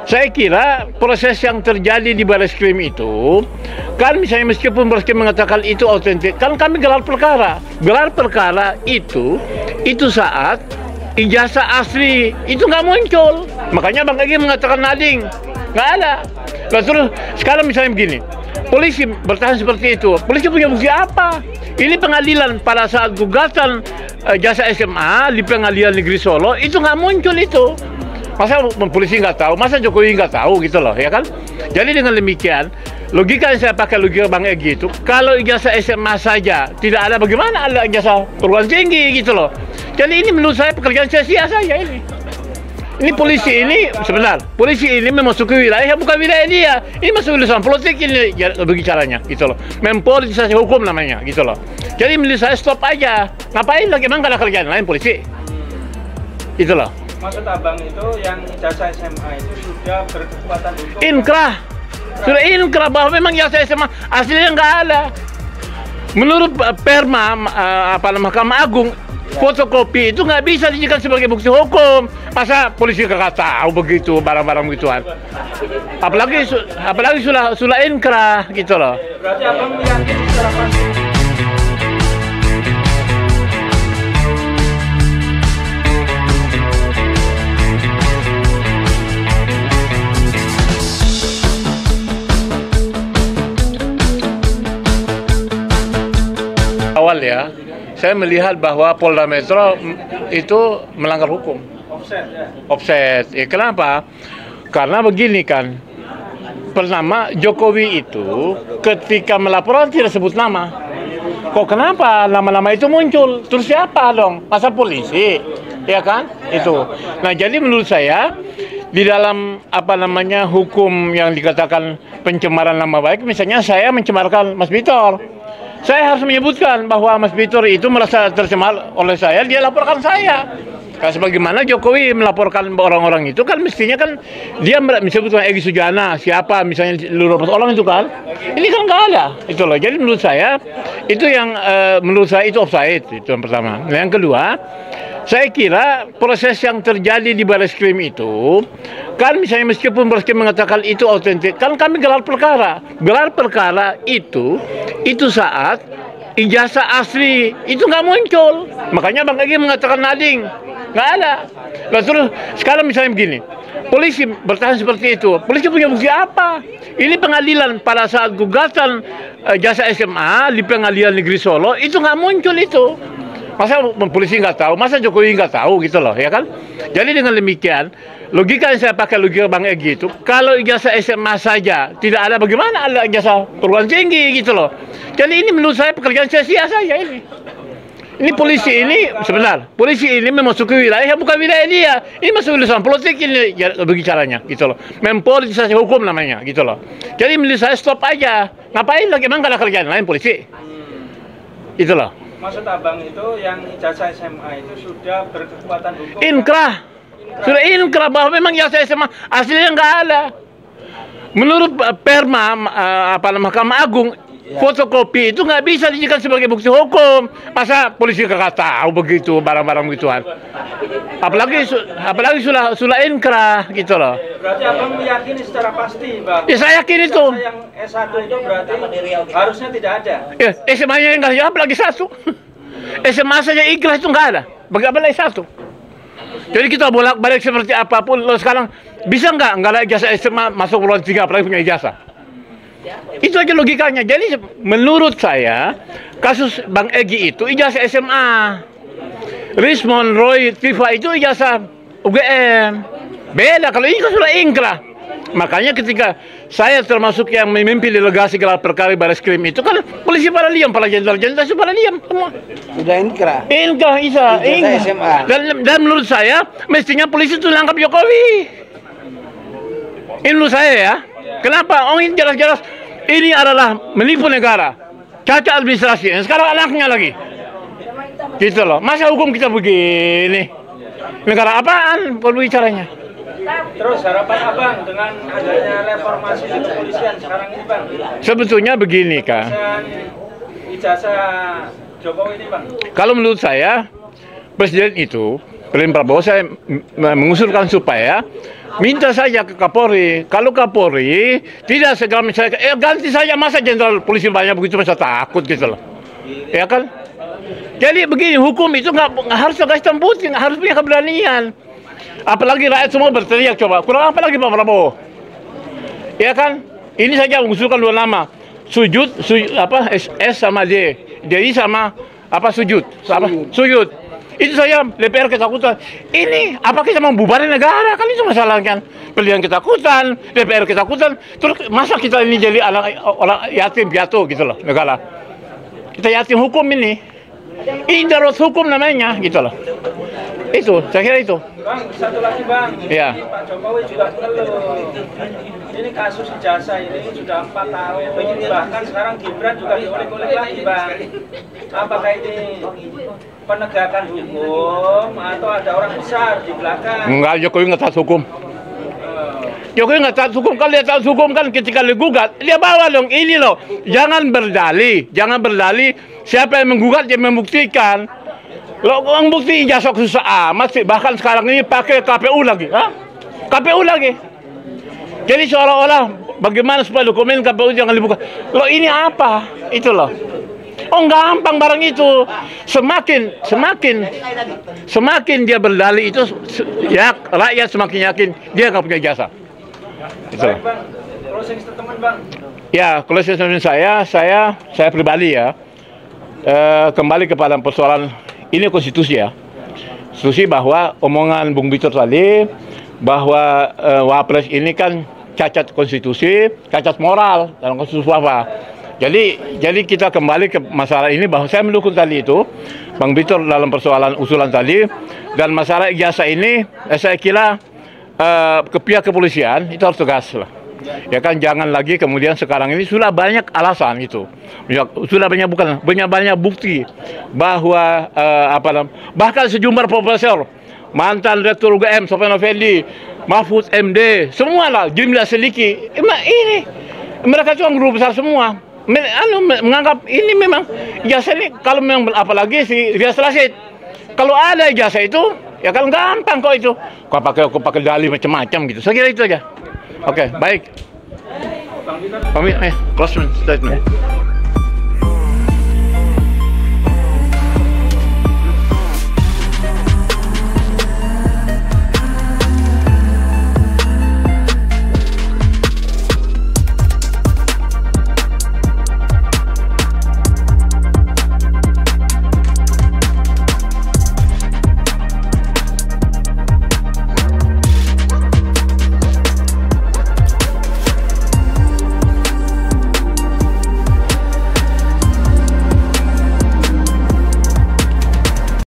Saya kira proses yang terjadi di Bareskrim itu, kan misalnya meskipun Bareskrim mengatakan itu autentik, kan kami gelar perkara. Gelar perkara itu saat ijazah asli itu nggak muncul. Makanya Bang Egy mengatakan nading, nggak ada. Nah, terus sekarang misalnya begini, polisi bertahan seperti itu. Polisi punya bukti apa? Ini pengadilan pada saat gugatan jasa SMA di Pengadilan Negeri Solo itu nggak muncul itu. Masa polisi nggak tahu, masa Jokowi nggak tahu gitu loh, ya kan? Jadi dengan demikian, logika yang saya pakai logika Bang Egy itu, kalau ijazah SMA saja tidak ada, bagaimana ada ijazah perguruan tinggi gitu loh. Jadi ini menurut saya pekerjaan sia-sia saja ini. Ini polisi ini, sebentar, polisi ini memasuki wilayah bukan wilayah dia. Ini masuk urusan politik ini caranya gitu loh. Mempolitisasi hukum namanya gitu loh. Jadi menurut saya stop aja. Ngapain lagi, emang gak ada kerjaan lain polisi? Gitu loh. Maksud abang itu yang ijazah SMA itu sudah berkekuatan hukum. Inkrah, sudah inkrah bahwa memang ijazah SMA aslinya nggak ada. Menurut Perma Mahkamah Agung, fotokopi itu nggak bisa dijadikan sebagai bukti hukum. Masa polisi nggak tahu begitu barang-barang begituan? Apalagi sudah inkrah gitu loh. Berarti abang yakin secara pasti. Awal ya, saya melihat bahwa Polda Metro itu melanggar hukum. Offset ya? Offset. Kenapa? Karena begini kan, pertama Jokowi itu ketika melaporkan tidak sebut nama. Kok kenapa nama-nama itu muncul? Terus siapa dong? Masa polisi? Ya kan? Itu. Nah, jadi menurut saya di dalam hukum yang dikatakan pencemaran nama baik, misalnya saya mencemarkan Mas Bitor. Saya harus menyebutkan bahwa Mas Bitor itu merasa tercemar oleh saya, dia laporkan saya. Nah, sebagaimana Jokowi melaporkan orang-orang itu kan mestinya kan dia menyebutkan Egy Sujana, siapa misalnya beberapa orang itu kan. Ini kan nggak ada, itu loh. Jadi menurut saya itu yang menurut saya itu offside, itu yang pertama. Nah, yang kedua, saya kira proses yang terjadi di Bareskrim itu, kan misalnya meskipun Bareskrim mengatakan itu autentik, kan kami gelar perkara. Gelar perkara itu saat ijazah asli itu nggak muncul. Makanya Bang Egy mengatakan nading, nggak ada. Nah, terus sekarang misalnya begini, polisi bertahan seperti itu. Polisi punya bukti apa? Ini pengadilan pada saat gugatan jasa SMA di Pengadilan Negeri Solo itu nggak muncul itu. Masa polisi nggak tahu, masa Jokowi nggak tahu gitu loh, ya kan? Jadi dengan demikian, logika yang saya pakai logika Bang Egy itu, kalau ijazah SMA saja tidak ada, bagaimana ada ijazah perguruan tinggi gitu loh. Jadi ini menurut saya pekerjaan sia-sia saja ini. Ini polisi ini, sebentar, polisi ini memasuki wilayah bukan wilayah dia. Ini masuk urusan politik ini caranya gitu loh. Mempolitisasi hukum namanya gitu loh. Jadi menurut saya stop aja. Ngapain lagi, emang gak ada kerjaan lain polisi? Itu loh. Maksud abang itu yang ijazah SMA itu sudah berkekuatan hukum. Inkrah, sudah inkrah bahwa memang ijazah SMA aslinya nggak ada. Menurut Perma Mahkamah Agung, fotokopi itu nggak bisa dijadikan sebagai bukti hukum. Masa polisi nggak tahu begitu barang-barang begituan? Apalagi sudah inkrah gitu loh. Berarti abang meyakini secara pasti, Bang? Ya, saya yakin itu. Yang S1 itu berarti harusnya tidak ada. Ya, SMA-nya nggak ada, apalagi satu. SMA saja ikhlas itu nggak ada. Bagaimana S1? Jadi kita bolak-balik seperti apapun. Lo sekarang bisa nggak ada ijazah SMA masuk perguruan tinggi, apalagi punya ijazah? Itu aja logikanya. Jadi menurut saya kasus Bang Egy itu ijazah SMA. Rismond, Roy, Tifa itu ijazah UGM. Beda, kalau ini kan sudah ingkrah. Makanya ketika saya termasuk yang memimpin delegasi gelar perkara Bareskrim itu kan polisi pada diam, para jenderal-jenderal itu pada diam semua. Sudah inkrah. Inkrah Ijazah SMA. Dan menurut saya mestinya polisi itu nangkap Jokowi. Ini menurut saya ya. Kenapa? Oh, ini jelas-jelas ini adalah menipu negara, cacat administrasi. Sekarang anaknya lagi. Gitu loh. Masa hukum kita begini? Negara apaan kalau bicaranya? Terus harapan abang dengan adanya reformasi di kepolisian sekarang ini, Bang? Sebetulnya begini kan. Ijazah Jokowi ini, Bang? Kalau menurut saya, presiden itu Presiden Prabowo, saya mengusulkan supaya minta saja ke Kapolri. Kalau Kapolri tidak segera misalnya, ganti saja, masa jenderal polisi banyak begitu, masa takut gitu loh. Ya kan? Jadi begini, hukum itu nggak harus tegas tembusin, harus punya keberanian. Apalagi rakyat semua berteriak, coba. Kurang apa lagi Pak Prabowo? Ya kan? Ini saja mengusulkan 2 nama. Sujud apa? S sama D. DI sama apa sujud? Apa? Sujud. Itu saya DPR ketakutan. Ini apa kita mau bubarin negara? Kan itu masalah kan. Pilihan ketakutan, DPR ketakutan. Terus masa kita ini jadi orang yatim piatu gitu loh negara. Kita yatim hukum ini. Ini darurat hukum namanya gitu loh. Itu, saya kira itu. Bang, satu lagi Bang. Ya. Ini Pak Jokowi juga mengeluh. Ini kasus ijazah ini sudah 4 tahun. Bahkan sekarang Gibran juga diulik-ulik lagi Bang. Apakah ini penegakan hukum atau ada orang besar di belakang? Enggak, Jokowi nggak taat hukum. Jokowi nggak taat hukum. Kalau dia taat hukum kan ketika digugat, dia bawa dong ini loh. Jangan berdalih. Siapa yang menggugat dia membuktikan. Lo orang bukti ijazah susah amat sih. Bahkan sekarang ini pakai KPU lagi. Hah? KPU lagi. Jadi seolah-olah bagaimana supaya dokumen KPU jangan dibuka. Lo ini apa? Itu loh. Oh gampang barang itu. Semakin dia berdalih itu ya rakyat semakin yakin dia nggak punya ijazah. Itu loh. Baik Bang, closing statement Bang. Ya, closing statement saya pribadi ya. Kembali kepada persoalan ini konstitusi ya. Konstitusi bahwa omongan Bung Victor tadi bahwa Wapres ini kan cacat konstitusi, cacat moral dalam konstitusi apa. Jadi kita kembali ke masalah ini bahwa saya mendukung tadi itu Bang Victor dalam persoalan usulan tadi, dan masalah ijazah ini saya kira ke pihak kepolisian itu harus tegas lah. Ya kan, jangan lagi kemudian sekarang ini sudah banyak alasan itu, sudah banyak bukti bahwa bahkan sejumlah profesor, mantan rektor UGM Sofyan Effendi, Mahfud MD, semua lah jumlah seliki ini mereka cuma guru besar semua menganggap ini memang ijazah ini, kalau memang apalagi si Rias Rasid, kalau ada ijazah itu ya kan gampang kok itu, kok pakai dalih macam-macam gitu. Saya kira itu aja. Oke, baik. Closing statement.